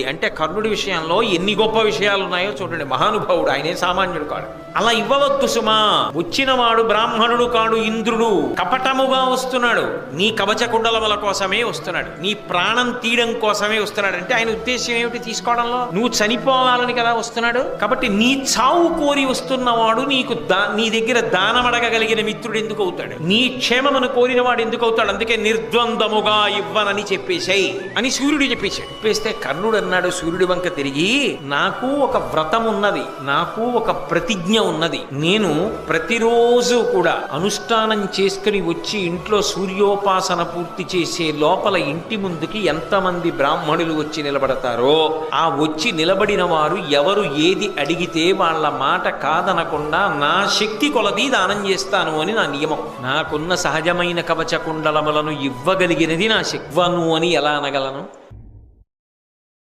అంటే కర్ణుడి విషయంలో ఎన్ని గొప్ప విషయాలు ఉన్నాయో చూడండి. మహానుభావుడు, ఆయనే సామాన్యుడు కాడు. అలా ఇవ్వవద్దు సుమా. వచ్చినవాడు బ్రాహ్మణుడు కాడు, ఇంద్రుడు. కపటముగా వస్తున్నాడు, నీ కవచ కుండలముల కోసమే వస్తున్నాడు, నీ ప్రాణం తీయడం కోసమే వస్తున్నాడు. అంటే ఆయన ఉద్దేశం ఏమిటి తీసుకోవడంలో? నువ్వు చనిపోవాలని కదా వస్తున్నాడు. కాబట్టి నీ చావు కోరి వస్తున్నవాడు నీకు నీ దగ్గర దానం అడగగలిగిన మిత్రుడు ఎందుకు అవుతాడు? నీ క్షేమమును కోరిన వాడు ఎందుకు అవుతాడు? అందుకే నిర్ద్వందముగా ఇవ్వనని చెప్పేశాయి అని సూర్యుడు చెప్పేశాడు. చెప్పేస్తే కర్ణుడు అన్నాడు సూర్యుడి వంక తిరిగి, నాకు ఒక వ్రతం ఉన్నది, నాకు ఒక ప్రతిజ్ఞ ఉన్నది. నేను ప్రతిరోజు కూడా అనుష్ఠానం చేసుకుని వచ్చి ఇంట్లో సూర్యోపాసన పూర్తి చేసే లోపల ఇంటి ముందుకి ఎంతమంది బ్రాహ్మణులు వచ్చి నిలబడతారో ఆ వచ్చి నిలబడిన వారు ఎవరు ఏది అడిగితే వాళ్ళ మాట కాదనకుండా నా శక్తి కొలది దానం చేస్తాను అని నా నియమం. నాకున్న సహజమైన కవచ కుండలములను ఇవ్వగలిగినది నా శక్వను అని ఎలా అనగలను?